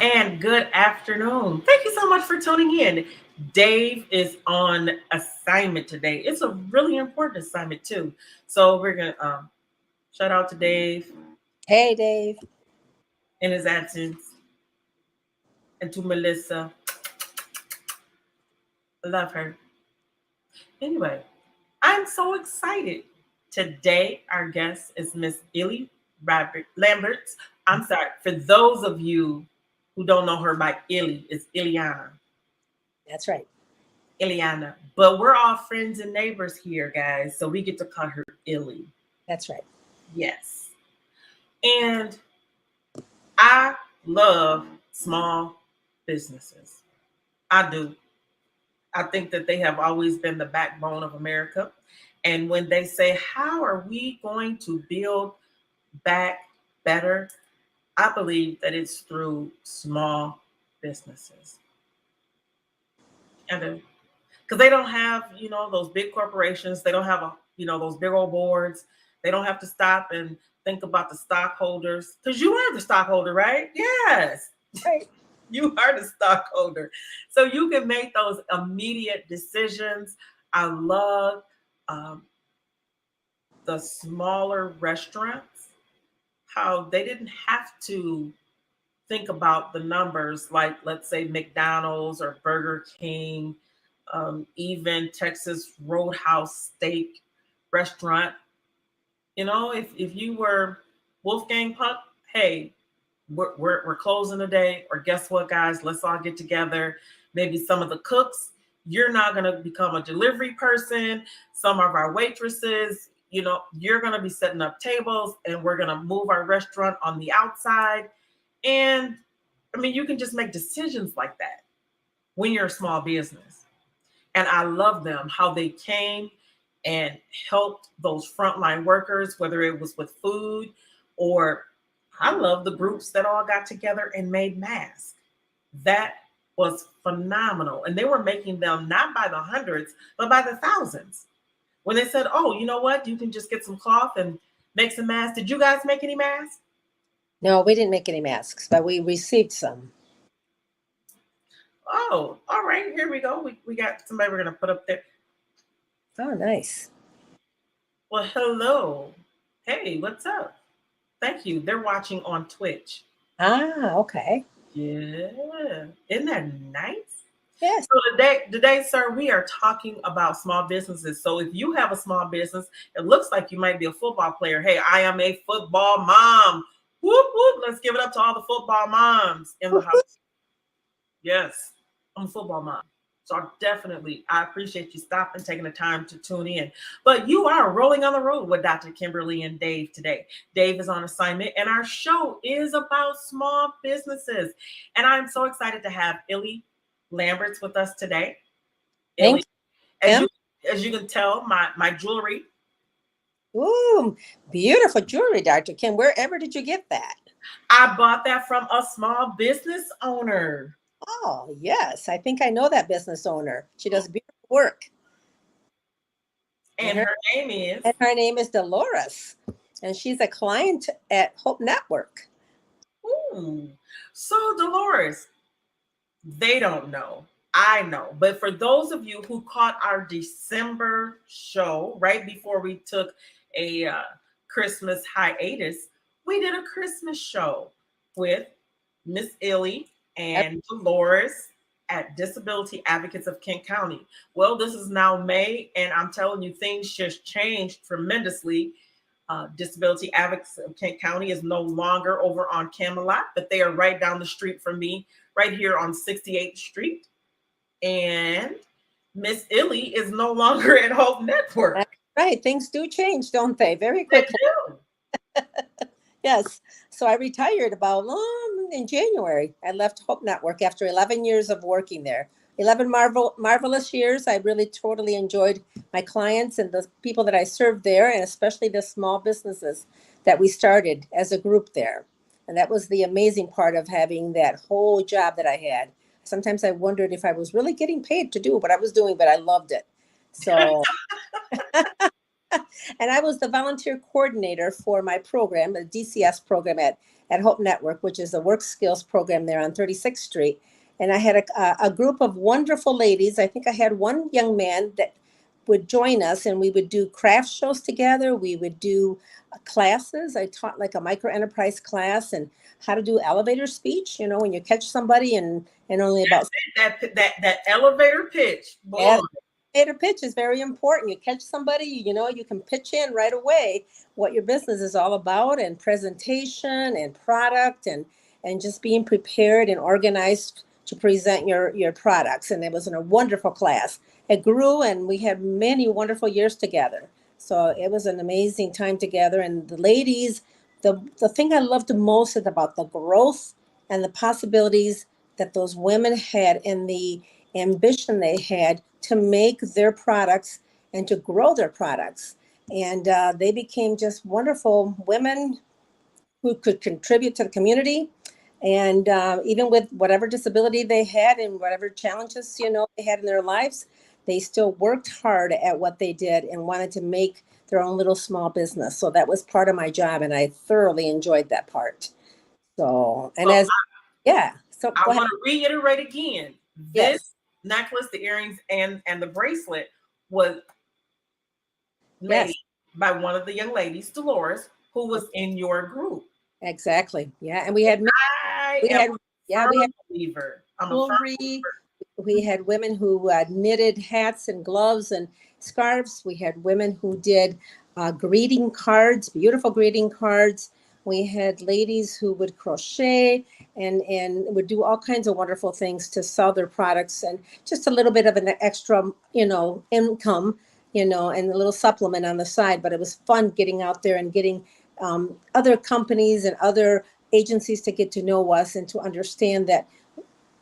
And good afternoon. Thank you so much for tuning in. Dave is on assignment today. It's a really important assignment too. So we're gonna shout out to Dave Hey, Dave. in his absence, and to Melissa. I love her. Anyway, I'm so excited. Today, our guest is Miss Illy Lamberts. I'm sorry for those of you who don't know her by Illy. It's Ileana. That's right. Ileana. But we're all friends and neighbors here, guys. So we get to call her Illy. That's right. Yes. And I love small businesses. I do. I think that they have always been the backbone of America. And when they say, how are we going to build back better? I believe that it's through small businesses. I do. Because they don't have those big corporations. They don't have those big old boards. They don't have to stop and think about the stockholders, because you are the stockholder, right? Yes. Right. You are the stockholder, so you can make those immediate decisions. I love um, the smaller restaurants, how they didn't have to think about the numbers, like let's say McDonald's or Burger King, even Texas Roadhouse Steak Restaurant. If you were Wolfgang Puck, hey, we're closing today, or guess what, guys? Let's all get together. Maybe some of the cooks, you're not going to become a delivery person. Some of our waitresses, you're going to be setting up tables, and we're going to move our restaurant on the outside. And I mean, you can just make decisions like that when you're a small business. And I love them, how they came and helped those frontline workers, whether it was with food, or I love the groups that all got together and made masks. That was phenomenal. And they were making them not by the hundreds, but by the thousands. When they said, oh, you know what? You can just get some cloth and make some masks. Did you guys make any masks? No, we didn't make any masks, but we received some. Oh, all right. Here we go. We got somebody we're going to put up there. Oh, nice. Well, hello. Hey, what's up? Thank you. They're watching on Twitch. Ah, okay. Yeah. Isn't that nice? Yes. So today, sir, we are talking about small businesses. So if you have a small business, it looks like you might be a football player. Hey, I am a football mom. Whoop, whoop. Let's give it up to all the football moms in the house. Yes, I'm a football mom. So I appreciate you stopping, taking the time to tune in. But you are rolling on the road with Dr. Kimberly and Dave today. Dave is on assignment, and our show is about small businesses. And I'm so excited to have Illy Lamberts with us today. Illy, Thank you. as you can tell, my jewelry. Ooh, beautiful jewelry, Dr. Kim. Wherever did you get that? I bought that from a small business owner. Oh, yes. I think I know that business owner. She does beautiful work. And her name is? And her name is Dolores. And she's a client at Hope Network. Ooh. So, Dolores, they don't know. I know. But for those of you who caught our December show right before we took a Christmas hiatus, we did a Christmas show with Miss Illy and Dolores at Disability Advocates of Kent County. Well, this is now May, and I'm telling you, things just changed tremendously. Disability Advocates of Kent County is no longer over on Camelot, but they are right down the street from me, right here on 68th Street. And Miss Illy is no longer at Hope Network. That's right. Things do change, don't they? Very quickly. They do. Yes. So I retired about in January. I left Hope Network after 11 years of working there. 11 marvelous years. I really totally enjoyed my clients and the people that I served there, and especially the small businesses that we started as a group there. And that was the amazing part of having that whole job that I had. Sometimes I wondered if I was really getting paid to do what I was doing, but I loved it. So And I was the volunteer coordinator for my program, the DCS program at Hope Network, which is a work skills program there on 36th Street. And I had a group of wonderful ladies. I think I had one young man that would join us, and we would do craft shows together. We would do classes. I taught like a micro enterprise class and how to do elevator speech. You know, when you catch somebody and only about That elevator pitch, boy. yeah, elevator pitch is very important. You catch somebody, you know, you can pitch in right away what your business is all about, and presentation and product, and just being prepared and organized to present your products. And it was in a wonderful class. It grew, and we had many wonderful years together. So it was an amazing time together. And the ladies, the thing I loved the most is about the growth and the possibilities that those women had, and the ambition they had to make their products and to grow their products. And they became just wonderful women who could contribute to the community. And even with whatever disability they had and whatever challenges, you know, they had in their lives, they still worked hard at what they did and wanted to make their own little small business. So that was part of my job, and I thoroughly enjoyed that part. So, and Well, as, yeah, so I go ahead. want to reiterate again. Yes, This necklace, the earrings, and the bracelet was yes, made by one of the young ladies, Dolores, who was in your group. exactly. Yeah. And we had, I we am had, a yeah, firm we had believer. I'm a firm jewelry. We had women who knitted hats and gloves and scarves. We had women who did greeting cards, beautiful greeting cards. We had ladies who would crochet and would do all kinds of wonderful things to sell their products, and just a little bit of an extra, you know, income, you know, and a little supplement on the side. But it was fun getting out there and getting other companies and other agencies to get to know us and to understand that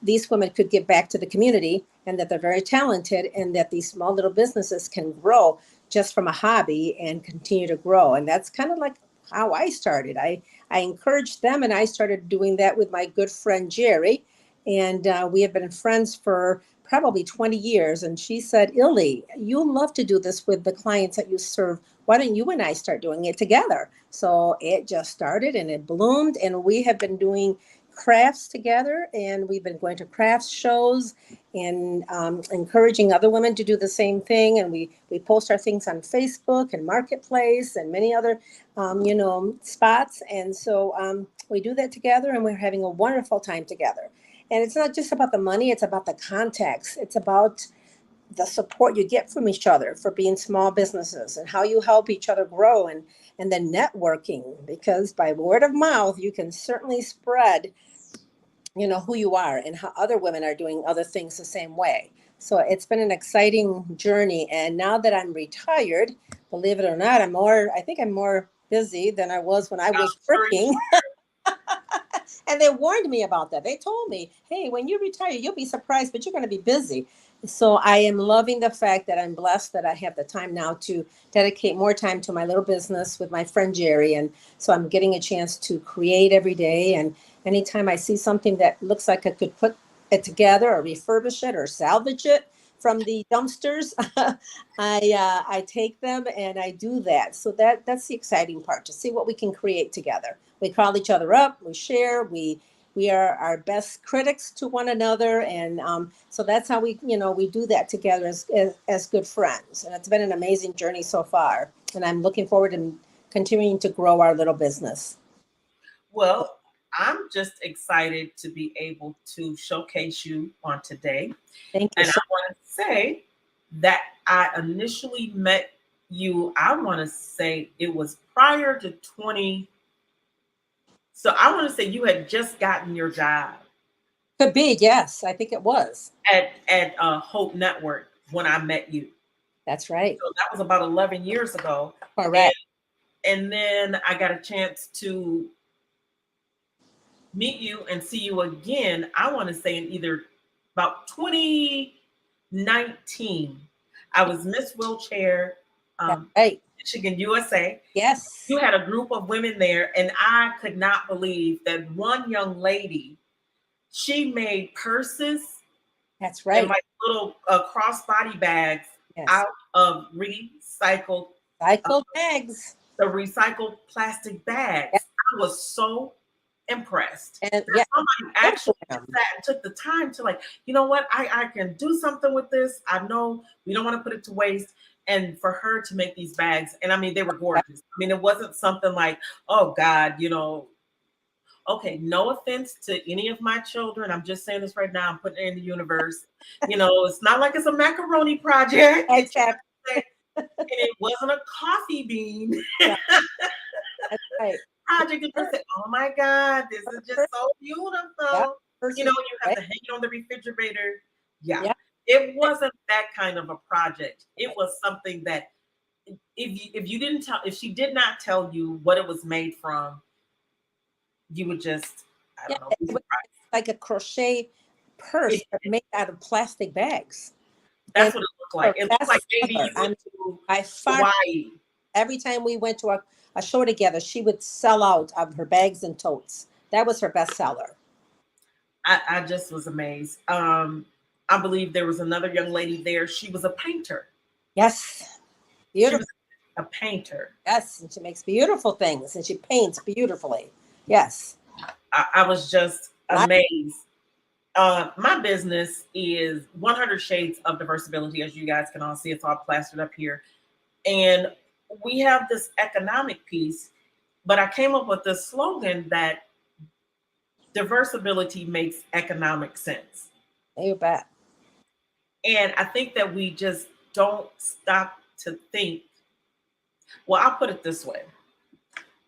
these women could give back to the community, and that they're very talented, and that these small little businesses can grow just from a hobby and continue to grow. And that's kind of like how I started. I encouraged them, and I started doing that with my good friend Jerry. And we have been friends for probably 20 years. And she said, Illy, you love to do this with the clients that you serve. Why don't you and I start doing it together? So it just started and it bloomed. And we have been doing crafts together, and we've been going to crafts shows and encouraging other women to do the same thing. And we post our things on Facebook and Marketplace and many other you know, spots. And so we do that together, and we're having a wonderful time together. And it's not just about the money, it's about the contacts. It's about the support you get from each other for being small businesses, and how you help each other grow, and then networking, because by word of mouth you can certainly spread, you know, who you are and how other women are doing other things the same way. So it's been an exciting journey. And now that I'm retired, believe it or not, I think I'm more busy than I was when I was sure you working. And they warned me about that. They told me, hey, when you retire, you'll be surprised, but you're going to be busy. So I am loving the fact that I'm blessed that I have the time now to dedicate more time to my little business with my friend Jerry. And so I'm getting a chance to create every day. And anytime I see something that looks like I could put it together or refurbish it or salvage it from the dumpsters, I take them and I do that. So that's the exciting part, to see what we can create together. We call each other up, we share, we are our best critics to one another, and so that's how we, you know, we do that together as good friends. And it's been an amazing journey so far, and I'm looking forward to continuing to grow our little business. Well, I'm just excited to be able to showcase you on today. Thank you And I so want to say that I initially met you, I want to say it was prior to 20. So I want to say you had just gotten your job much. Could be, yes, I think it was. at Hope Network when I met you. That's right. So that was about 11 years ago. And, Correct. and then I got a chance to meet you and see you again, I want to say in either about 2019. I was Miss Wheelchair, That's um, right. Michigan, USA. You Yes, had a group of women there, and I could not believe that one young lady, she made purses that's and right. like little crossbody bags Yes. out of recycled Cycle bags. the recycled plastic Yeah. bags. I was so impressed And that yeah, somebody actually sat and took the time to like, you know what, I can do something with this. I know we don't want to put it to waste. And for her to make these bags, and I mean, they were gorgeous. I mean, it wasn't something like, oh God, okay, no offense to any of my children. I'm just saying this right now. I'm putting it in the universe. It's not like it's a macaroni project. exactly. And it wasn't a coffee bean Right. That's right. project. And people say, oh my God, this is just so Yeah. beautiful. Person, You have right? to hang it on the refrigerator. Yeah. Yeah. It wasn't that kind of a project. It was something that if you didn't tell, if she did not tell you what it was made from, you would just, I Yeah. don't know, be It was surprised. like a crochet purse but made out of plastic bags. And That's what it looked her like. It looked like best maybe you seller. I mean, went to by far, Hawaii. every time we went to a show together, she would sell out of her bags and totes. That was her best seller. I just was amazed. I believe there was another young lady there. She was a painter. Yes. She Beautiful. was a painter. Yes. And she makes beautiful things and she paints beautifully. Yes. I was just amazed. My business is 100 Shades of Diversibility, as you guys can all see. It's all plastered up here. And we have this economic piece, but I came up with this slogan that diversibility makes economic sense. You bet. And I think that we just don't stop to think. Well, I'll put it this way.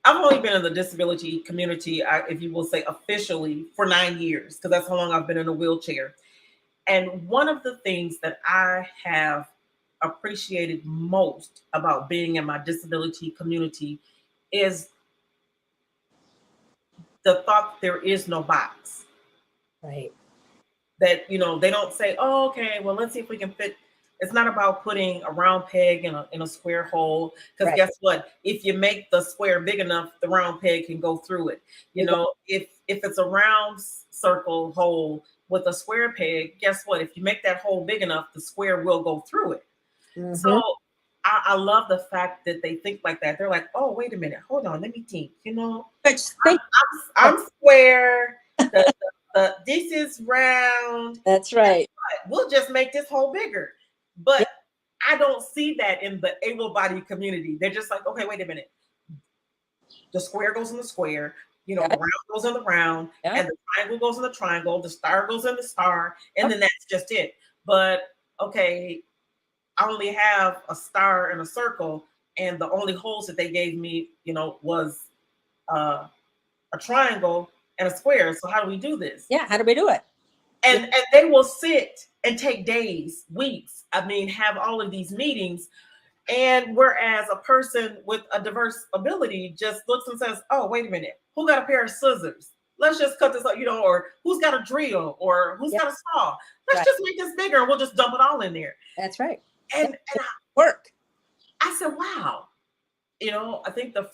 I've only been in the disability community, if you will say officially, for 9 years, because that's how long I've been in a wheelchair. And one of the things that I have appreciated most about being in my disability community is the thought there is no box. Right. That, they don't say, oh, okay, well, let's see if we can fit. It's not about putting a round peg in a square hole. Because Right. guess what? If you make the square big enough, the round peg can go through it. If it's a round circle hole with a square peg, guess what? If you make that hole big enough, the square will go through it. Mm-hmm. So I love the fact that they think like that. They're like, oh, wait a minute, hold on, let me think. I'm square. This is round. That's right. We'll just make this hole bigger. But Yeah. I don't see that in the able-bodied community. They're just like, okay, wait a minute. The square goes in the square, the round goes in the round, and the triangle goes in the triangle, the star goes in the star, and then that's just it. But okay, I only have a star and a circle, and the only holes that they gave me, was a triangle and a square. So how do we do this? Yeah, how do we do it? And they will sit and take days, weeks. I mean, have all of these meetings. And whereas a person with a diverse ability just looks and says, oh, wait a minute, who got a pair of scissors? Let's just cut this up, or who's got a drill, or who's got a saw? Let's just make this bigger and we'll just dump it all in there. That's right. And work. I said, wow. I think the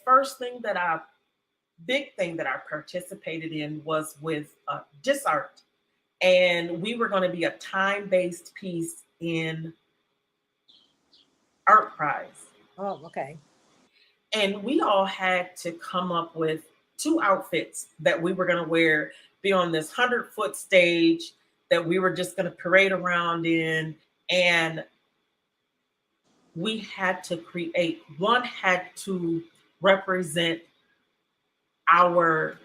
big thing that I participated in was with DisArt. And we were going to be a time-based piece in Art Prize. Oh, okay. And we all had to come up with 2 outfits that we were going to wear, be on this 100-foot stage that we were just going to parade around in. And we had to create, one had to represent our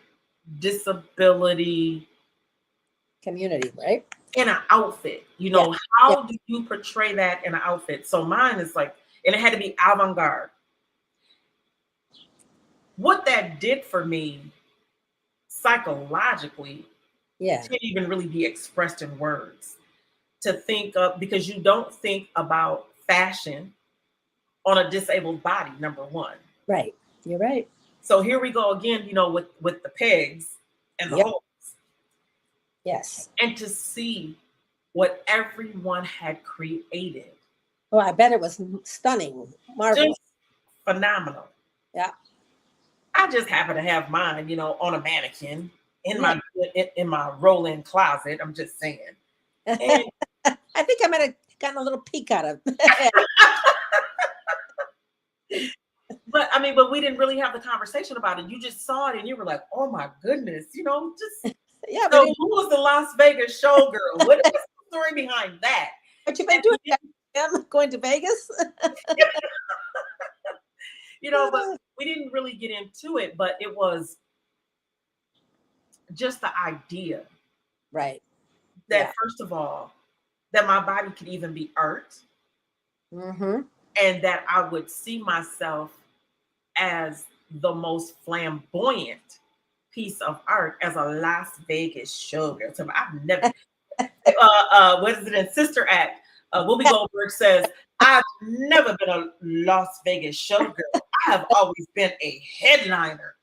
disability community, right? In an outfit. How do you portray that in an outfit? So mine is like, and it had to be avant-garde. What that did for me psychologically can't even really be expressed in words. To think of, because you don't think about fashion on a disabled body, number one. Right. You're right. So here we go again, with the pegs and the holes. Yes. And to see what everyone had created. Oh, I bet it was stunning. Marvelous. Just phenomenal. Yeah. I just happen to have mine, on a mannequin in my roll-in closet. I'm just saying. And I think I might have gotten a little peek out of But I mean, but we didn't really have the conversation about it. You just saw it and you were like, oh my goodness, just Yeah, we so didn't. who was the Las Vegas showgirl? What's the story behind that? What you been And doing? we didn't, Em? Going to Vegas? but we didn't really get into it, but it was just the idea Right. that Yeah. first of all, that my body could even be art Mm-hmm. and that I would see myself as the most flamboyant piece of art as a Las Vegas showgirl. So I've never, what is it in Sister Act? Whoopi Goldberg says, I've never been a Las Vegas showgirl. I have always been a headliner.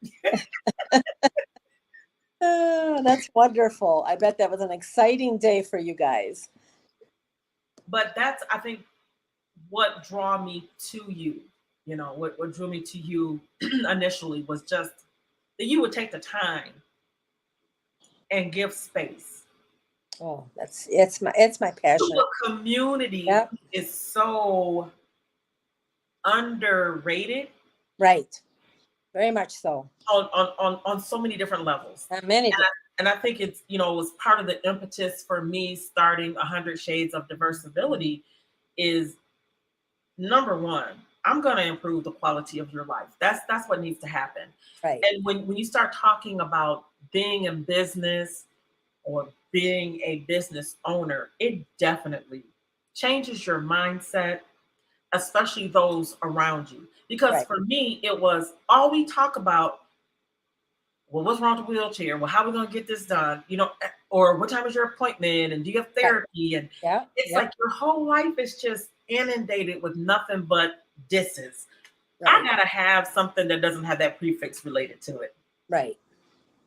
That's wonderful. I bet that was an exciting day for you guys. But that's, I think, what draw me to you. What drew me to you initially was just that you would take the time and give space Oh, it's my to passion. a community Yep. who is so underrated Right. Very much so. on so many different levels. Many And I, different. and I think it's, it was part of the impetus for me starting 100 Shades of Diversibility is number one, I'm going to improve the quality of your life. That's what needs to happen. Right. And when you start talking about being in business or being a business owner, it definitely changes your mindset, especially those around you. Because Right. for me, it was all we talk about, well, what's wrong with the wheelchair? Well, how are we going to get this done? Or what time is your appointment? And do you have Right. therapy? And Yeah. it's Yeah. like your whole life is just inundated with nothing but disses. I Right. gotta have something that doesn't have that prefix related to it. Right.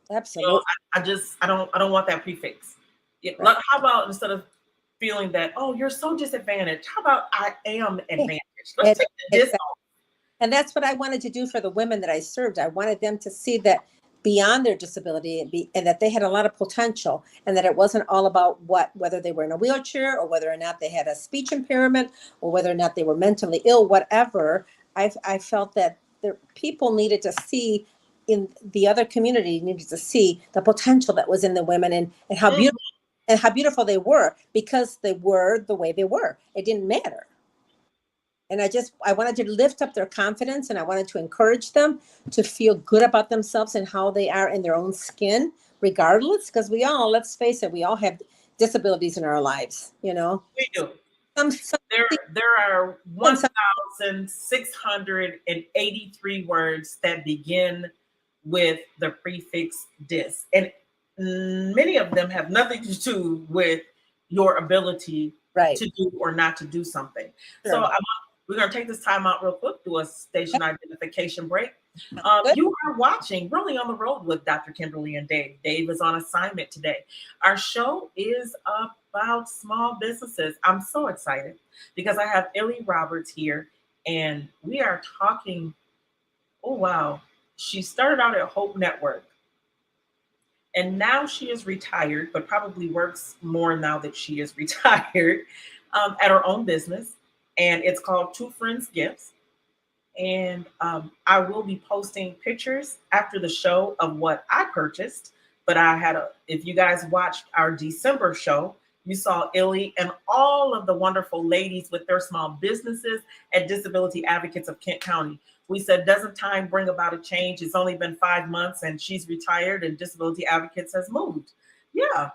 Absolutely. I don't want that prefix. Right. How about instead of feeling that, oh, you're so disadvantaged, how about I am Hey, advantaged? Let's it, take the dis exactly. And that's what I wanted to do for the women that I served. I wanted them to see that beyond their disability and that they had a lot of potential, and that it wasn't all about whether they were in a wheelchair or whether or not they had a speech impairment or whether or not they were mentally ill, whatever. I felt that the people needed to see, in the other community needed to see the potential that was in the women, and how off. beautiful and how beautiful they were, because they were the way they were. It didn't matter. And I wanted to lift up their confidence, and I wanted to encourage them to feel good about themselves and how they are in their own skin, regardless, because let's face it, we all have disabilities in our lives, We do. some There are and some 1,683 words that begin with the prefix dis, and many of them have nothing to do with your ability right. to do or not to do something. So Sure. we're going to take this time out real quick, do a station identification break. Good. You are watching Really on the Road with Dr. Kimberly and Dave. Dave is on assignment today. Our show is about small businesses. I'm so excited because I have Illy Roberts here, and we are talking. Oh, wow. She started out at Hope Network, and now she is retired, but probably works more now that she is retired at her own business. And it's called Two Friends Gifts. And I will be posting pictures after the show of what I purchased. But if you guys watched our December show, you saw Illy and all of the wonderful ladies with their small businesses at Disability Advocates of Kent County. We said, doesn't time bring about a change? It's only been 5 months and she's retired and Disability Advocates has moved. Yeah.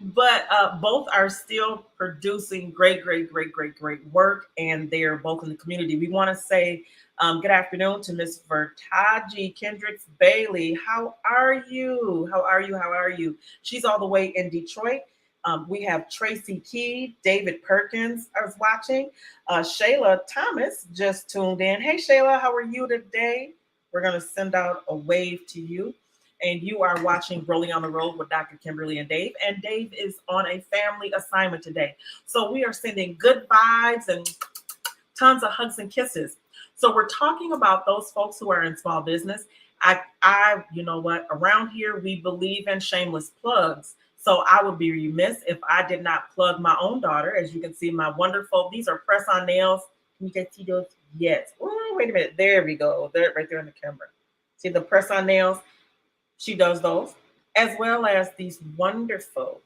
But both are still producing great work, and they're both in the community. We want to say good afternoon to Miss Vertaji Kendricks Bailey. How are you? How are you? How are you? She's all the way in Detroit. We have Tracy Key, David Perkins is watching. Shayla Thomas just tuned in. Hey, Shayla, how are you today? We're going to send out a wave to you. And you are watching Rolling on the Road with Dr. Kimberly and Dave. And Dave is on a family assignment today. So we are sending good vibes and tons of hugs and kisses. So we're talking about those folks who are in small business. You know what? Around here, we believe in shameless plugs. So I would be remiss if I did not plug my own daughter. As you can see, my wonderful, these are press-on nails. Can you guys see those? Yes. Oh, wait a minute. There we go. There, right there on the camera. See the press on nails? She does those, as well as these wonderful.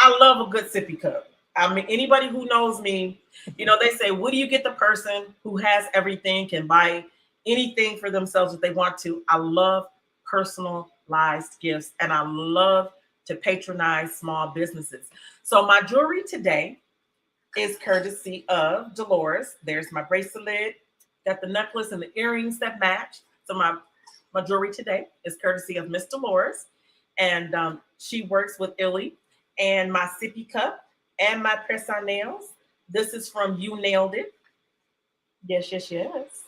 I love a good sippy cup. I mean, anybody who knows me, they say, "What do you get the person who has everything, can buy anything for themselves if they want to?" I love personalized gifts, and I love to patronize small businesses. So my jewelry today is courtesy of Dolores. There's my bracelet, got the necklace and the earrings that match. So my jewelry today is courtesy of Miss Dolores, and she works with Illy. And my sippy cup and my press on nails. This is from You Nailed It. Yes, yes, yes.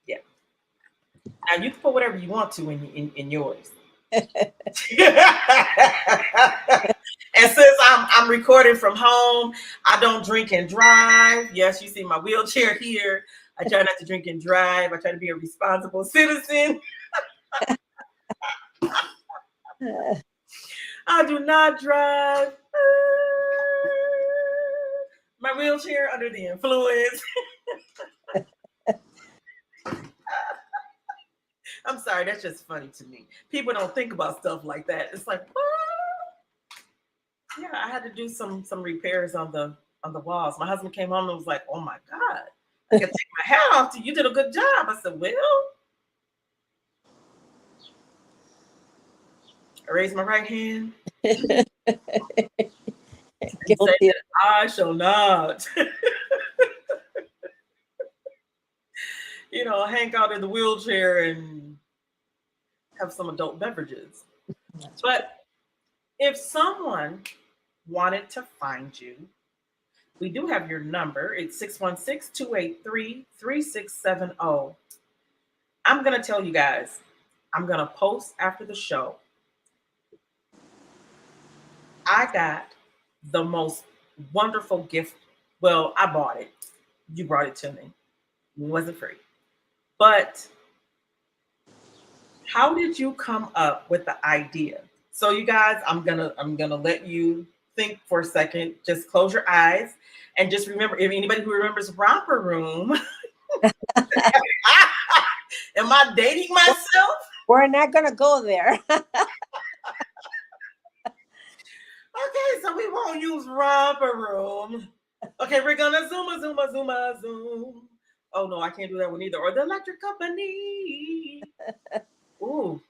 Yeah. Now you can put whatever you want to in yours. And since I'm recording from home, I don't drink and drive. Yes, you see my wheelchair here. I try not to drink and drive. I try to be a responsible citizen. I do not drive. My wheelchair under the influence. I'm sorry, that's just funny to me. People don't think about stuff like that. It's like, what? Yeah, I had to do some repairs on the walls. My husband came home and was like, "Oh my God, I can take my hat off to you. You did a good job." I said, "Well," I raised my right hand and said Guilty. that I shall not, hang out in the wheelchair and have some adult beverages. But if someone wanted to find you, we do have your number. It's 616-283-3670. I'm going to tell you guys, I'm going to post after the show. I got the most wonderful gift. Well, I bought it. You brought it to me. It wasn't free. But how did you come up with the idea? So you guys, I'm gonna let you think for a second. Just close your eyes and just remember, if anybody who remembers Romper Room, am I dating myself? We're not going to go there. Okay, so we won't use Romper Room. Okay, we're gonna zoom. Oh no, I can't do that one either. Or the Electric Company. Ooh.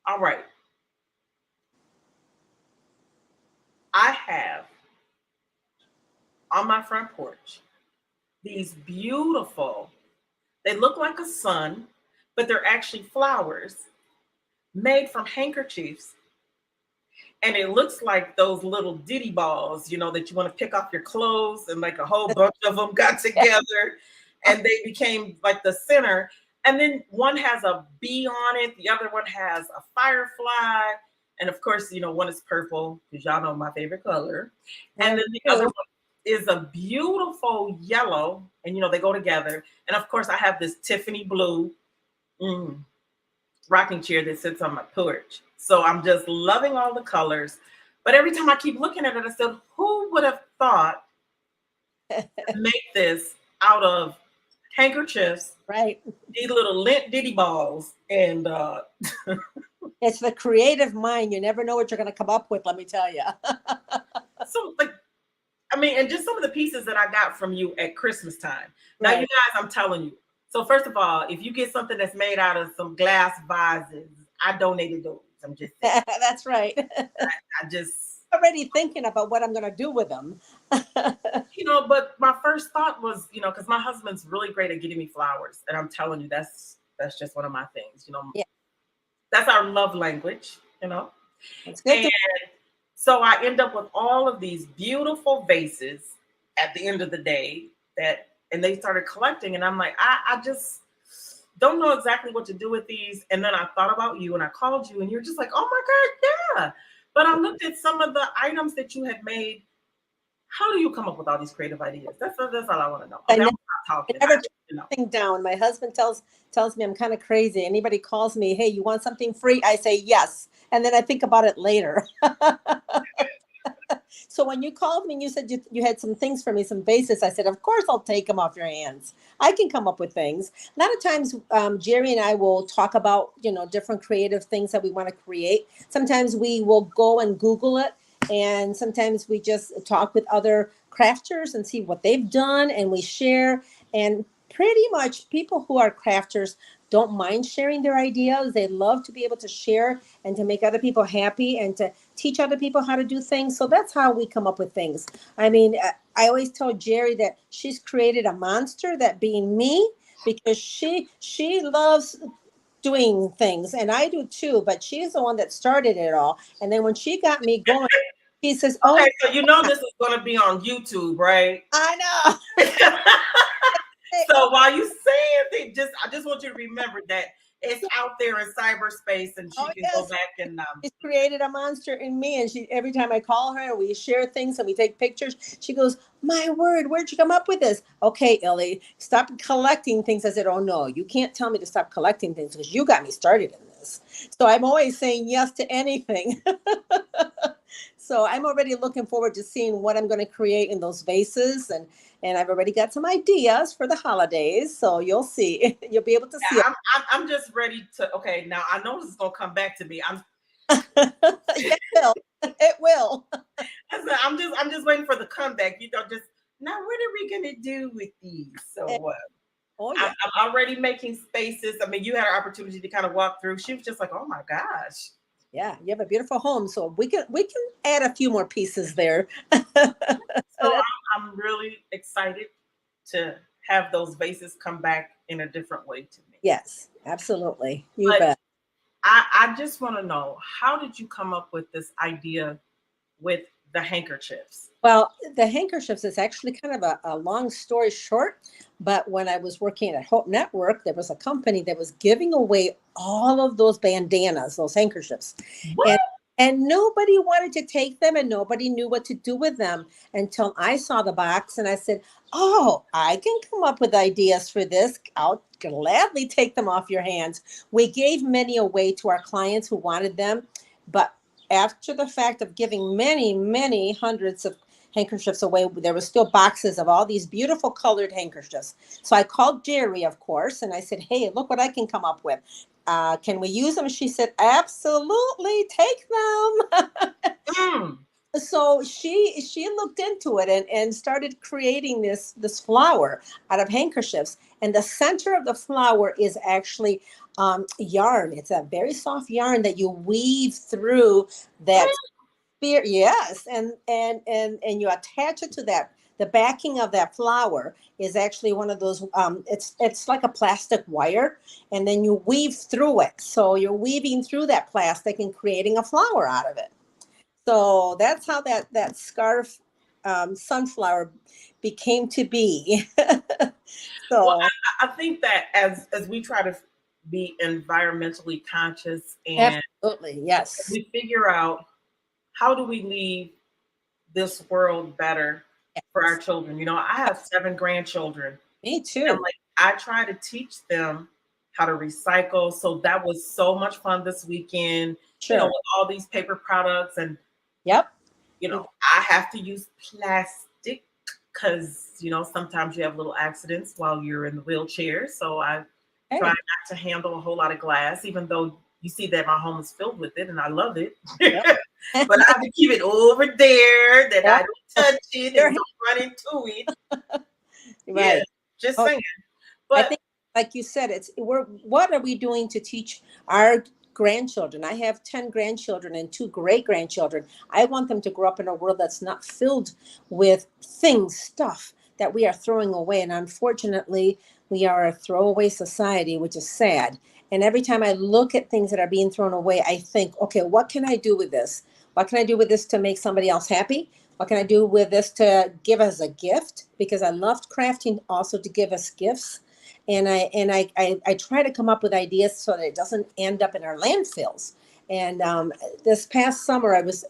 All right. I have on my front porch these beautiful, they look like a sun, but they're actually flowers made from handkerchiefs. And it looks like those little ditty balls, that you want to pick off your clothes, and like a whole bunch of them got together and they became like the center. And then one has a bee on it, the other one has a firefly. And of course, one is purple, because y'all know my favorite color. And then the other one is a beautiful yellow, and they go together. And of course, I have this Tiffany blue rocking chair that sits on my porch. So I'm just loving all the colors. But every time I keep looking at it, I said, who would have thought to make this out of handkerchiefs, Right. these little lint ditty balls, and It's the creative mind. You never know what you're going to come up with, let me tell you. so and just some of the pieces that I got from you at Christmas time. Now, Right. you guys, I'm telling you. So first of all, if you get something that's made out of some glass vases, I donated those. I'm just saying. That's right. I just, Already thinking about what I'm going to do with them. but my first thought was, because my husband's really great at getting me flowers, and I'm telling you, that's just one of my things. Yeah. That's our love language. It's good. And so I end up with all of these beautiful vases at the end of the day and they started collecting, and I'm like, I just don't know exactly what to do with these. And then I thought about you and I called you, and you're just like, oh my God, yeah. But I looked at some of the items that you had made. how do you come up with all these creative ideas? That's all I want to know. I Okay, I'm never, not talking. I never I turn need to know. anything down. My husband tells me I'm kind of crazy. Anybody calls me, hey, you want something free? I say yes, and then I think about it later. So when you called me and you said you had some things for me, some vases, I said, of course I'll take them off your hands. I can come up with things. A lot of times, Jerry and I will talk about, different creative things that we want to create. Sometimes we will go and Google it. And sometimes we just talk with other crafters and see what they've done, and we share. And pretty much people who are crafters don't mind sharing their ideas. They love to be able to share and to make other people happy and to teach other people how to do things. So that's how we come up with things. I mean, I always tell Jerry that she's created a monster, that being me, because she loves doing things, and I do too, but she's the one that started it all. And then when she got me going, she says, oh, Okay, so you know this is going to be on YouTube, right? I know. So while you saying things, I just want you to remember that it's out there in cyberspace, and she Oh, can go yes. back and She's created a monster in me, and she every time I call her, we share things and we take pictures. She goes, "My word, where'd you come up with this?" Okay, Illy, stop collecting things. I said, "Oh no, you can't tell me to stop collecting things because you got me started in this." So I'm always saying yes to anything. So I'm already looking forward to seeing what I'm going to create in those vases, and I've already got some ideas for the holidays. So you'll see. You'll be able to see. I'm just ready to. Okay, now I know this is gonna come back to me. It will. It will. I'm just waiting for the comeback. Just now. What are we gonna do with these? So Oh yeah. I'm already making spaces. I mean, you had an opportunity to kind of walk through. She was just like, "Oh my gosh." Yeah, you have a beautiful home, so we can add a few more pieces there. So I'm really excited to have those vases come back in a different way to me. Yes, absolutely. You But bet. I just want to know, how did you come up with this idea with the handkerchiefs? Well, the handkerchiefs is actually kind of a long story short, but when I was working at Hope Network, there was a company that was giving away all of those bandanas, those handkerchiefs. What? And and nobody wanted to take them, and nobody knew what to do with them until I saw the box and I said, "Oh, I can come up with ideas for this. I'll gladly take them off your hands." We gave many away to our clients who wanted them, but after the fact of giving many, many hundreds of handkerchiefs away, there was still boxes of all these beautiful colored handkerchiefs. So I called Jerry, of course, and I said, "Hey, look what I can come up with. Can we use them?" She said, "Absolutely, take them." Mm. So she looked into it and started creating this flower out of handkerchiefs. And the center of the flower is actually yarn. It's a very soft yarn that you weave through that spear. Yes, and you attach it to that. The backing of that flower is actually one of those. It's like a plastic wire, and then you weave through it. So you're weaving through that plastic and creating a flower out of it. So that's how that scarf sunflower became to be. Well, So I think that as we try to be environmentally conscious and absolutely, yes. we figure out how do we leave this world better for our Yes. children. I have 7 grandchildren. Me And too. like I try to teach them how to recycle. So that was so much fun this weekend, Sure. with all these paper products. And, Yep. I have to use plastic because, sometimes you have little accidents while you're in the wheelchair. So I try Hey. not to handle a whole lot of glass, even though you see that my home is filled with it and I love it. Yep. But I have to keep it over there that I Yep. don't touch it There- and don't run into it. Yeah, right. just Oh, saying. I But think, like you said, we're what are we doing to teach our grandchildren? I have 10 grandchildren and 2 great grandchildren. I want them to grow up in a world that's not filled with things, stuff that we are throwing away. And unfortunately, we are a throwaway society, which is sad. And every time I look at things that are being thrown away, I think, okay, what can I do with this? What can I do with this to make somebody else happy? What can I do with this to give us a gift? Because I loved crafting also to give us gifts, and I try to come up with ideas so that it doesn't end up in our landfills. And this past summer, I was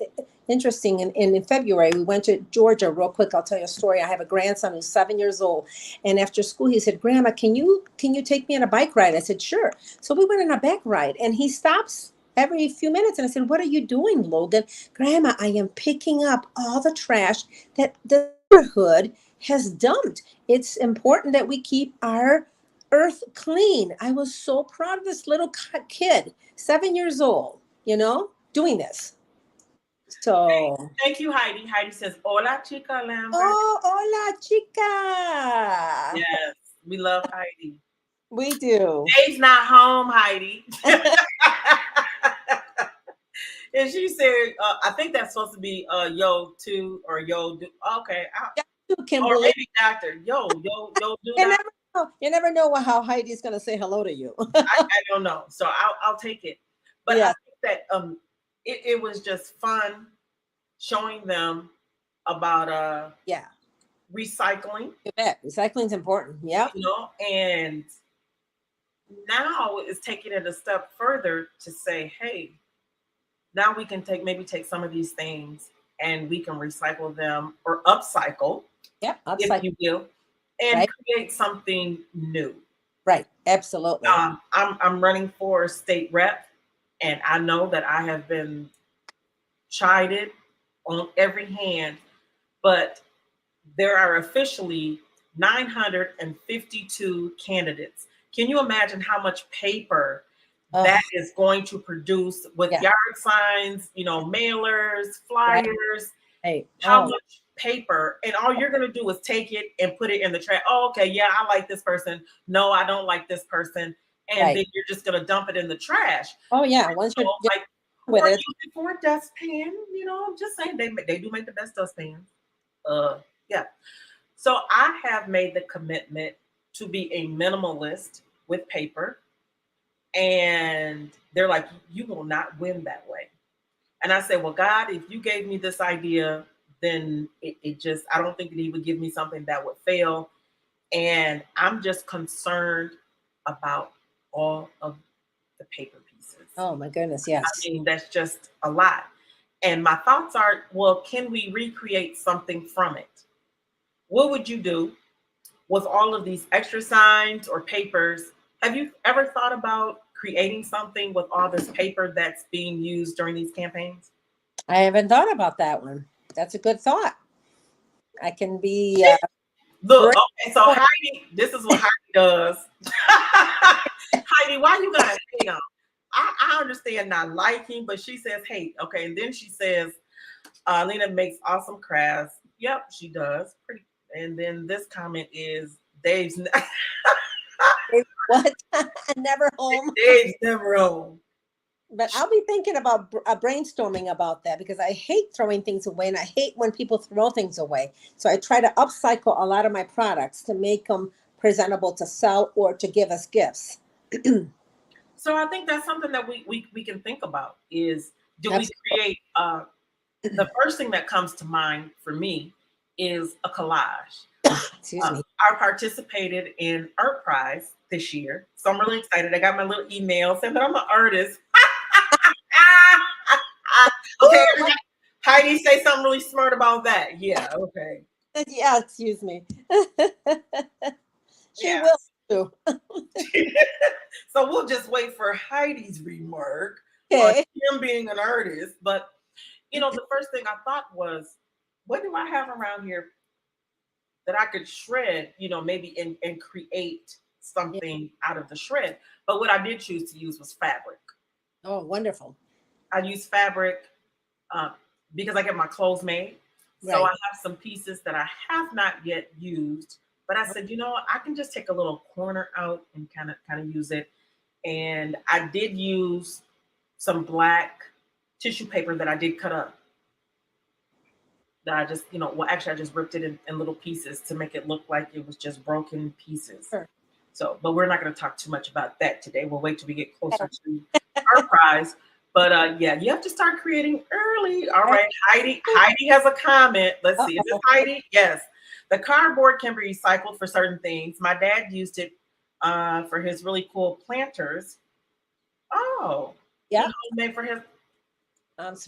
interesting. In February, we went to Georgia. Real quick, I'll tell you a story. I have a grandson who's 7 years old, and after school, he said, "Grandma, can you take me on a bike ride?" I said, "Sure." So we went on a bike ride, and he stops every few minutes, and I said, "What are you doing, Logan?" "Grandma, I am picking up all the trash that the neighborhood has dumped. It's important that we keep our earth clean." I was so proud of this little kid, 7 years old, doing this. So, Thank you, Heidi. Heidi says, "Hola, chica Lambert." oh, hola, chica. Yes, we love Heidi. We do. Dave's not home, Heidi. And she said, I think that's supposed to be yo too or yo do. Okay, or Kimberly. maybe doctor. Yo do You that. never know. You never know how Heidi's going to say hello to you. I don't know, so I'll take it. But I Yes. think that it was just fun showing them about Yeah. recycling, You bet. Recycling's important. Yep. and now it's taking it a step further to say, hey, now we can take some of these things and we can recycle them or upcycle, Yep. if Upcycle. you will, and Right. create something new. Right. Absolutely. I'm running for state rep, and I know that I have been chided on every hand, but there are officially 952 candidates. Can you imagine how much paper Oh, that is going to produce with yeah. yard signs, mailers, Right. flyers? Right. How Oh, much paper? And all you're going to do is take it and put it in the trash. Oh, okay, yeah, I like this person. No, I don't like this person. And right. then you're just going to dump it in the trash. Oh, yeah. Once So, you're like, with or it. use it for a dustpan. I'm just saying they do make the best dustpans. Yeah. So I have made the commitment to be a minimalist with paper. And they're like, you will not win that way. And I said, well, God, if you gave me this idea, then it just, I don't think that He would give me something that would fail. And I'm just concerned about all of the paper pieces. Oh, my goodness. I Yes. mean, that's just a lot. And my thoughts are, well, can we recreate something from it? What would you do with all of these extra signs or papers? Have you ever thought about creating something with all this paper that's being used during these campaigns? I haven't thought about that one. That's a good thought. I can be Look, brave okay, so for it. Heidi, this is what Heidi does. Heidi, why you gotta hate on? I understand not liking, but she says hate. Okay, and then she says, Lena makes awesome crafts. Yep, she does. Pretty. And then this comment is Dave's What? Never home. Dave's never home. But I'll be thinking about brainstorming about that because I hate throwing things away and I hate when people throw things away. So I try to upcycle a lot of my products to make them presentable to sell or to give as gifts. So I think that's something that we can think about is, do we Absolutely. create the first thing that comes to mind for me is a collage. Excuse me. I participated in Art Prize this year, so I'm really excited. I got my little email saying that I'm an artist. Okay, Ooh, Heidi, say something really smart about that. Yeah, okay. yeah, excuse me. She Yeah. will too. So we'll just wait for Heidi's remark on Okay. him being an artist. But the first thing I thought was, what do I have around here that I could shred, maybe and create Yeah. something out of the shred. But what I did choose to use was fabric. Oh, wonderful. I use fabric uh, because I get my clothes made. So I Right. have some pieces that I have not yet used. But I said, I can just take a little corner out and kind of use it. And I did use some black tissue paper that I did cut up. That I just, well, actually, I just ripped it in little pieces to make it look like it was just broken pieces. Sure. So, but we're not going to talk too much about that today. We'll wait till we get closer to our prize. But yeah, you have to start creating early. All right, Heidi. Heidi has a comment. Let's see. Is this Uh-oh. Heidi? Yes. The cardboard can be recycled for certain things. My dad used it for his really cool planters. Oh, he Yeah. homemade for his.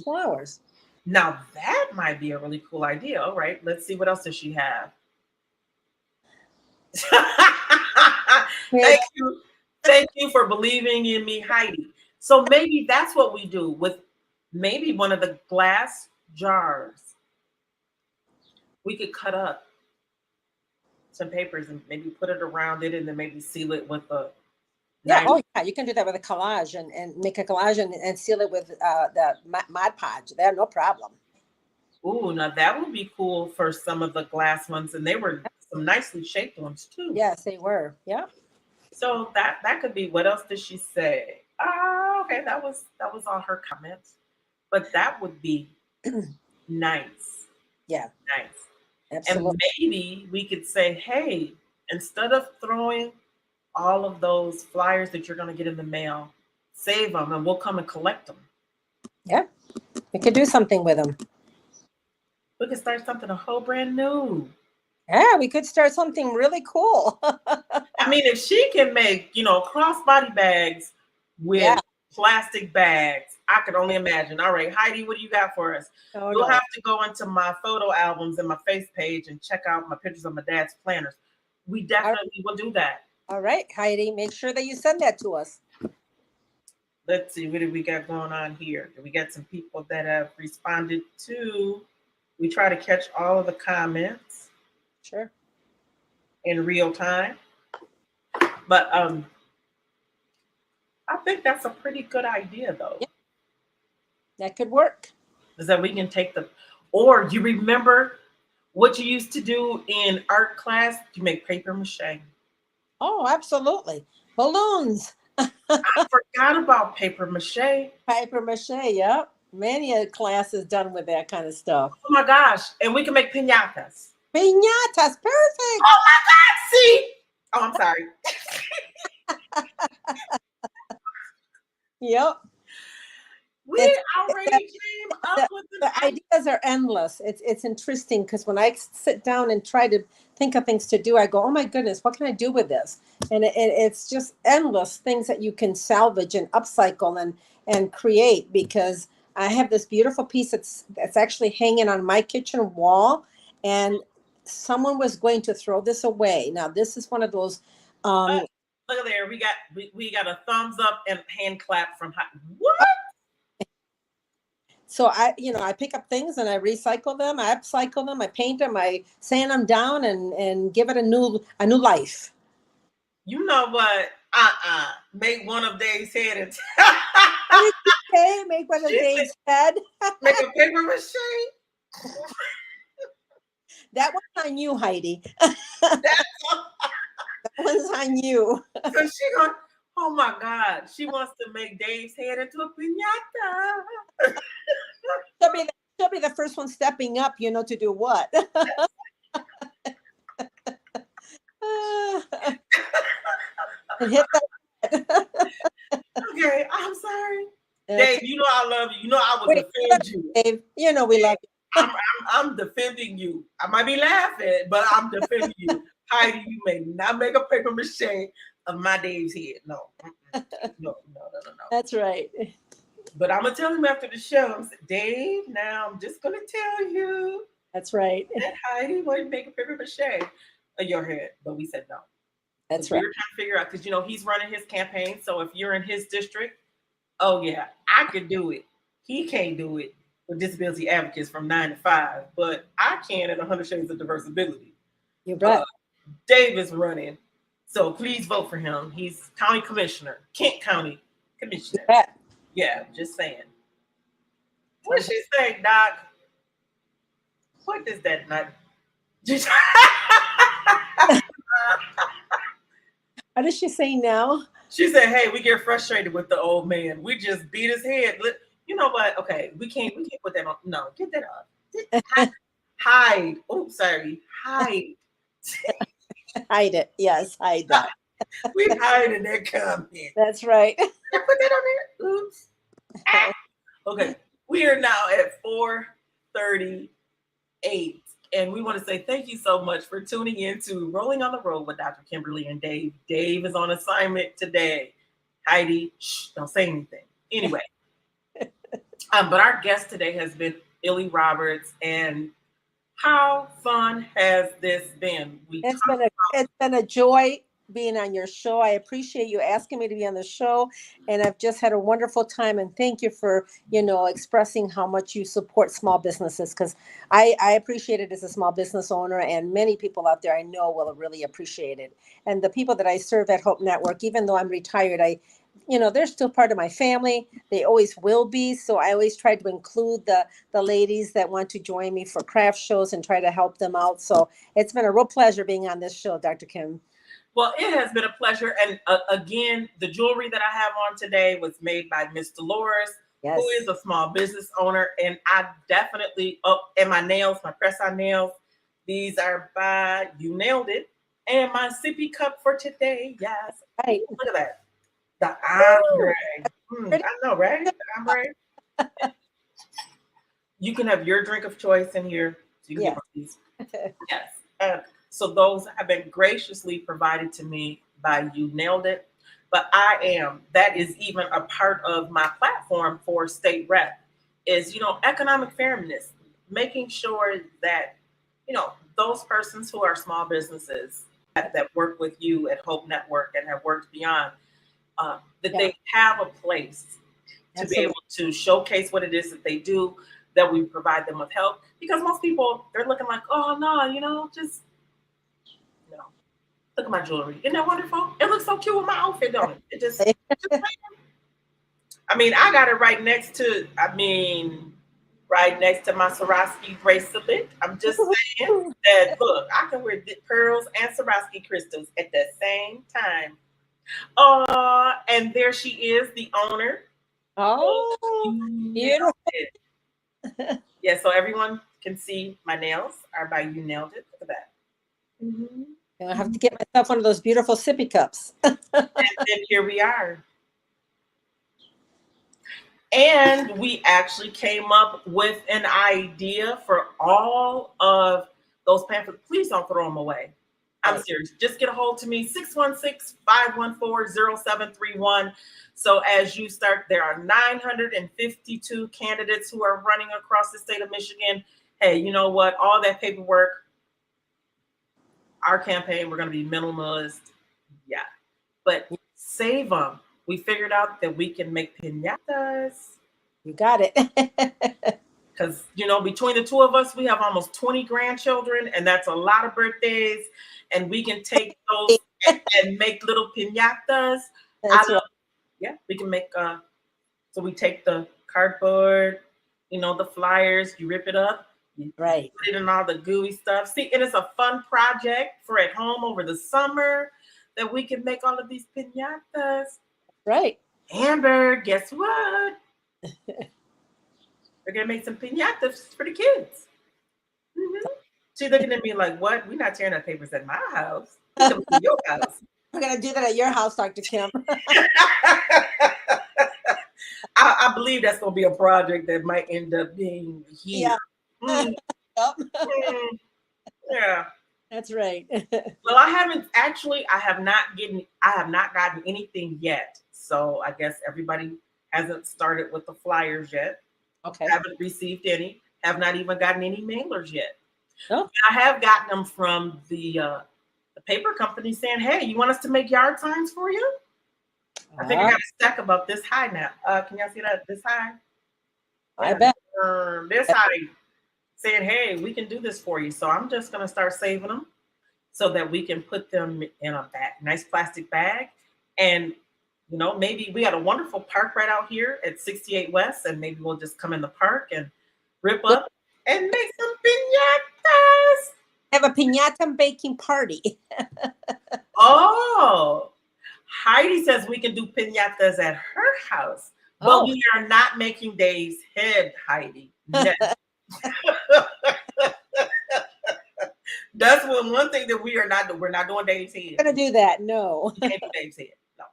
Flowers. Now that might be a really cool idea. All right, let's see what else does she have. Great. Thank you. Thank you for believing in me, Heidi. So maybe that's what we do with maybe one of the glass jars. We could cut up some papers and maybe put it around it and then maybe seal it with a Yeah. nice. Oh, yeah. You can do that with a collage and make a collage and seal it with the Mod Podge. There, no problem. Ooh, now that would be cool for some of the glass ones, and they were some nicely shaped ones too. Yes, they were. Yeah. So that could be. What else did she say? Okay, that was all her comments, but that would be nice, Yeah. nice. Absolutely. And maybe we could say, hey, instead of throwing all of those flyers that you're going to get in the mail, save them, and we'll come and collect them. Yeah. We could do something with them. We could start something a whole brand new. Yeah, we could start something really cool. I mean, if she can make, crossbody bags Yeah. with plastic bags, I could only imagine. All right, Heidi, what do you got for us? Oh, You'll no. have to go into my photo albums and my face page and check out my pictures of my dad's planners. We definitely will do that. All right, Heidi, make sure that you send that to us. Let's see, what do we got going on here? We got some people that have responded to. We try to catch all of the comments Sure. in real time. But I think that's a pretty good idea, though. Yeah. That could work. Is that we can take or you remember what you used to do in art class? You make paper mache. Oh, absolutely. Balloons. I forgot about paper mache. Paper mache, yeah. Many a class is done with that kind of stuff. Oh my gosh. And we can make piñatas. Piñatas, perfect. Oh my God. See? Oh, I'm sorry. Yep. We already came up with the ideas are endless. It's interesting because when I sit down and try to think of things to do, I go, oh my goodness, what can I do with this? And it's just endless things that you can salvage and upcycle and create, because I have this beautiful piece that's actually hanging on my kitchen wall, and someone was going to throw this away. Now this is one of those look at there. We got a thumbs up and hand clap from what? So I pick up things and I recycle them, I upcycle them, I paint them, I sand them down and give it a new life. You know what? Make one of Dave's head. And What did you say? Make one of Dave's head. Make a paper mache. That one's on you, Heidi. That one's on you. So she going, oh my God, she wants to make Dave's head into a piñata. She'll be the first one stepping up, to do what? Hit that. Okay, I'm sorry. Dave, I love you. I will defend you. Dave, we love you. I'm defending you. I might be laughing, but I'm defending you. Heidi, you may not make a paper mache of my Dave's head. No. No. That's right. But I'm going to tell him after the show, Dave, now I'm just going to tell you. That's right. That Heidi wouldn't make a paper mache of your head. But we said no. That's right. We were trying to figure out, because, he's running his campaign. So if you're in his district, oh, yeah, I could do it. He can't do it with disability advocates from 9 to 5. But I can at 100 Shades of Diversibility. You're right. Dave is running. So please vote for him. He's county commissioner, Kent County commissioner. Yeah, just saying. What she say, Doc? What does that not? What does she say now? She said, "Hey, we get frustrated with the old man. We just beat his head. You know what? Okay, we can't put that on. No, get that off. Hide. Oh, sorry. Hide. Hide it. Yes, hide that. We hide in that comment. That's right. I put that on there. Oops. Okay, we are now at 4:38, and we want to say thank you so much for tuning in to Rolling on the Road with Dr. Kimberly and Dave. Dave is on assignment today. Heidi, don't say anything. Anyway, but our guest today has been Illy Roberts. And how fun has this been? It's been a joy being on your show. I appreciate you asking me to be on the show, and I've just had a wonderful time. And thank you for expressing how much you support small businesses, because I appreciate it as a small business owner, and many people out there I know will really appreciate it. And the people that I serve at Hope Network, even though I'm retired, they're still part of my family. They always will be. So I always try to include the ladies that want to join me for craft shows and try to help them out. So it's been a real pleasure being on this show, Dr. Kim. Well, it has been a pleasure. And again, the jewelry that I have on today was made by Miss Dolores, Yes. who is a small business owner. And I definitely, and my nails, my press-on nails, these are by You Nailed It. And my sippy cup for today, yes. Right. Look at that. The ombre. I know, right? The ombre. You can have your drink of choice in here. So you can get these. Yes. So those have been graciously provided to me by You Nailed It. But that is even a part of my platform for state rep is, economic fairness, making sure that, those persons who are small businesses that work with you at Hope Network and have worked beyond, that they have a place to be able to showcase what it is that they do, that we provide them with help. Because most people, they're looking like, oh, no, just, look at my jewelry. Isn't that wonderful? It looks so cute with my outfit, don't it? It just I got it right next to my Swarovski bracelet. I'm just saying that, look, I can wear pearls and Swarovski crystals at the same time. And there she is, the owner. Oh, beautiful. Yeah, so everyone can see my nails are by You Nailed It. Look at that. Mm-hmm. I have to get myself one of those beautiful sippy cups. And then here we are. And we actually came up with an idea for all of those pamphlets. Please don't throw them away. I'm serious. Just get a hold to me, 616-514-0731. So as you start, there are 952 candidates who are running across the state of Michigan. Hey, you know what? All that paperwork, our campaign, we're going to be minimalist. Yeah. But save them. We figured out that we can make piñatas. You got it. Because, between the two of us, we have almost 20 grandchildren, and that's a lot of birthdays. And we can take those and make little piñatas. Yeah, we can make, so we take the cardboard, the flyers, you rip it up. You put it in all the gooey stuff. See, it is a fun project for at home over the summer that we can make all of these piñatas. Right. Amber, guess what? We're going to make some piñatas for the kids. Mm-hmm. She's looking at me like, what? We're not tearing up papers at my house. We're going to your house. We're going to do that at your house, Dr. Kim. I believe that's going to be a project that might end up being here. Yeah. Yeah. That's right. Well, I have not gotten anything yet. So I guess everybody hasn't started with the flyers yet. Okay. Haven't received any. Have not even gotten any mailers yet. Oh. I have gotten them from the paper company saying, "Hey, you want us to make yard signs for you?" I think I got a stack about this high now. Can y'all see that? This high? I bet. This high, saying, "Hey, we can do this for you." So I'm just gonna start saving them so that we can put them in a nice plastic bag. And maybe we got a wonderful park right out here at 68 West, and maybe we'll just come in the park and rip up and make some piñatas. Have a piñata baking party. Oh, Heidi says we can do piñatas at her house, but we are not making Dave's head, Heidi. No. That's one thing that we're not doing Dave's head. We're gonna do that. No. We can't do Dave's head. No.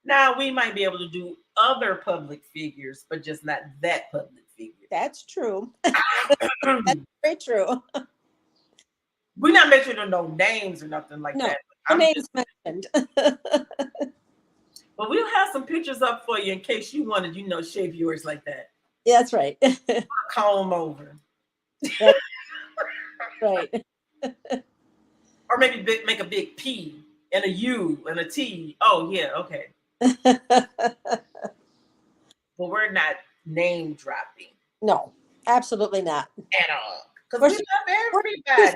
Now we might be able to do other public figures, but just not that public figure. That's true. That's very true. We're not mentioning no names or nothing like that. No names mentioned. But we'll have some pictures up for you in case you wanted, shave yours like that. Yeah, that's right. Comb over. That's right. Or maybe make a big P and a U and a T. Oh, yeah, okay. But we're not name dropping No, absolutely not. at all. Because We're, we love we're too everybody.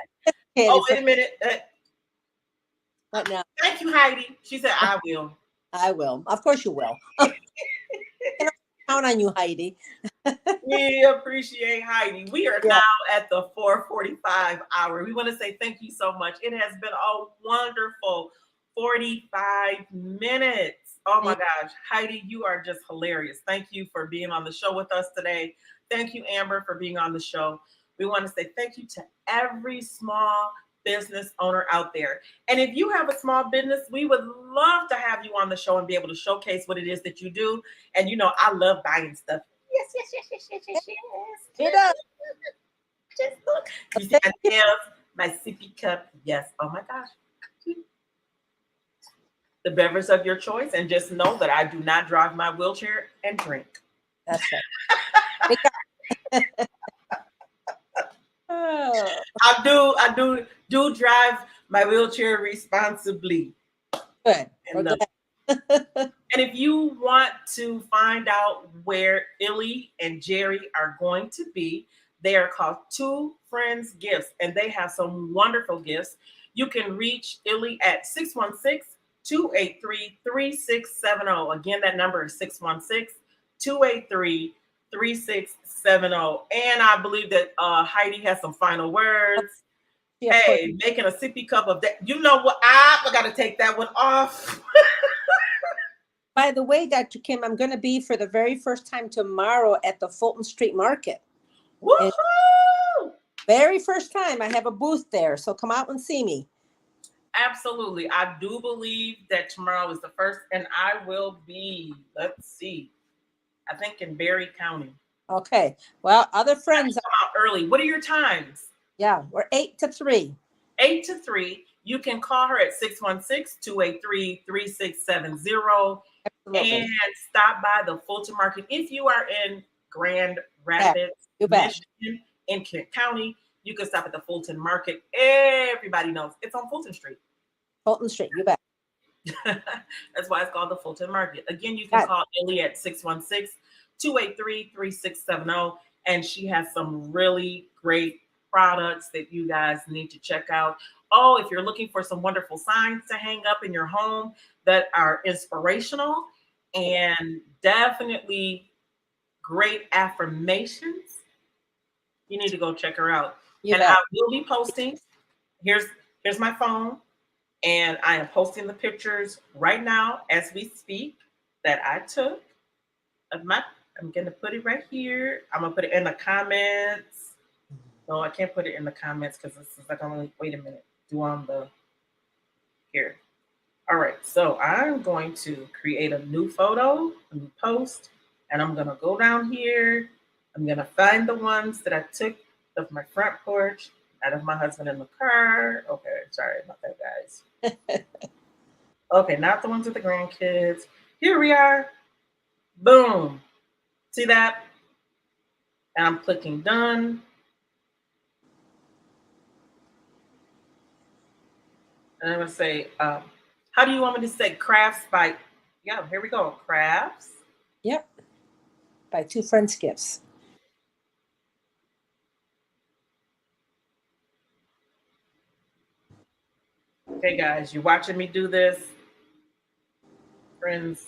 Oh, sophisticated for wait a minute. what now. Thank you, Heidi. She said, I will. I will. Of course you will. Can I count on you, Heidi? We appreciate Heidi. We are Yeah. now at the 4:45 hour. We want to say thank you so much. It has been a wonderful 45 minutes. Oh my gosh. Heidi, you are just hilarious. Thank you for being on the show with us today. Thank you, Amber, for being on the show. We want to say thank you to every small business owner out there. And if you have a small business, we would love to have you on the show and be able to showcase what it is that you do. And you know, I love buying stuff. Yes, yes, yes, yes, yes, yes, It yes. does. Just look. You see Thank my you. nails, my sippy cup. Yes. Oh my gosh. The beverage of your choice. And just know that I do not drive my wheelchair and drink. That's right. Oh, I do drive my wheelchair responsibly. good. We're And glad. And if you want to find out where Illy and Geri are going to be, they are called Two Friends Gifts, and they have some wonderful gifts. You can reach Illy at 616-283-3670. Again, that number is 616-283-3670. And I believe that Heidi has some final words. Yeah, of course. Hey, making a sippy cup of that. You know what? I got to take that one off. By the way, Dr. Kim, I'm going to be for the very first time tomorrow at the Fulton Street Market. And Woohoo! very first time I have a booth there. So come out and see me. Absolutely. I do believe that tomorrow is the first, and I will be, let's see, I think in Berry County. Okay. Well, other I have friends, to come out early. What are your times? yeah, we're 8 to 3. 8 to 3. You can call her at 616-283-3670 Absolutely. and stop by the Fulton Market. If you are in Grand Yeah, Rapids, you bet. Michigan, in Kent County, you can stop at the Fulton Market. Everybody knows it's on Fulton Street. Fulton Street, you bet. That's why it's called the Fulton Market. Again, you can call Illy at 616-283-3670. And she has some really great products that you guys need to check out. Oh, if you're looking for some wonderful signs to hang up in your home that are inspirational and definitely great affirmations, you need to go check her out. You And bet. I will be posting. Here's my phone. And I am posting the pictures right now as we speak that I took of my. I'm going to put it right here. I'm going to put it in the comments. No, I can't put it in the comments because this is like only, wait a minute. Do on the, here. All right. So I'm going to create a new photo, a new post, and I'm going to go down here. I'm going to find the ones that I took of my front porch, out of my husband in the car. Okay. Sorry about that, guys. Okay, not the ones with the grandkids. Here we are. Boom. See that? And I'm clicking done. And I'm going to say, how do you want me to say crafts by? Yeah, here we go. Crafts. Yep. By Two Friends Gifts. Okay, guys, you're watching me do this. Friends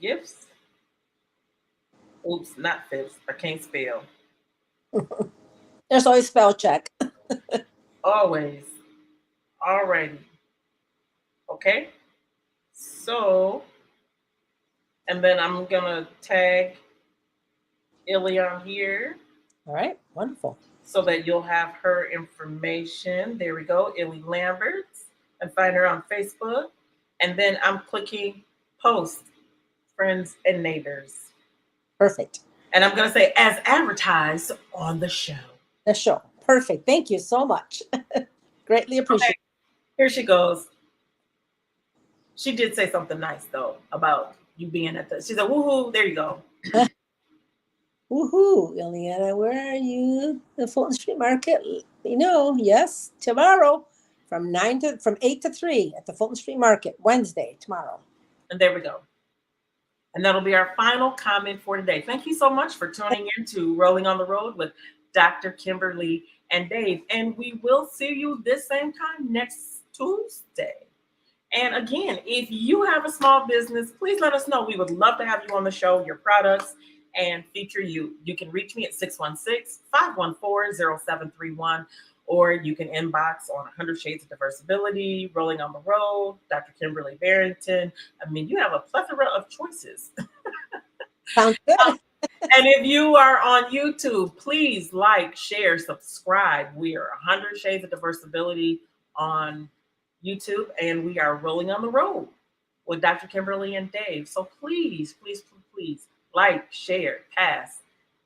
gifts. Oops, not fifths. I can't spell. There's always spell check. Always. Alrighty. Okay. So, and then I'm gonna tag Illy on here. All right. Wonderful. So that you'll have her information. There we go, Illy Lamberts, and find her on Facebook. And then I'm clicking post, friends and neighbors. Perfect. And I'm going to say, as advertised on the show. The show. Perfect. Thank you so much. Greatly appreciate it. Here she goes. She did say something nice, though, about you being at the, she said, woohoo, there you go. Woohoo, Ileana, where are you? The Fulton Street Market. Yes, tomorrow from 8 to 3 at the Fulton Street Market, Wednesday, tomorrow. And there we go. And that'll be our final comment for today. Thank you so much for tuning in to Rolling on the Road with Dr. Kimberly and Dave. And we will see you this same time next Tuesday. And again, if you have a small business, please let us know. We would love to have you on the show, your products, and feature you. You can reach me at 616-514-0731, or you can inbox on 100 Shades of Diversibility, Rolling on the Road, Dr. Kimberly Barrington. I mean, you have a plethora of choices. Sounds good. And if you are on YouTube, please like, share, subscribe. We are 100 Shades of Diversibility on YouTube, and we are Rolling on the Road with Dr. Kimberly and Dave. So please, please, please like, share, pass,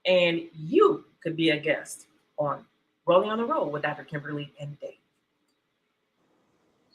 and you could be a guest on Rolling on the Road with Dr. Kimberly and Dave.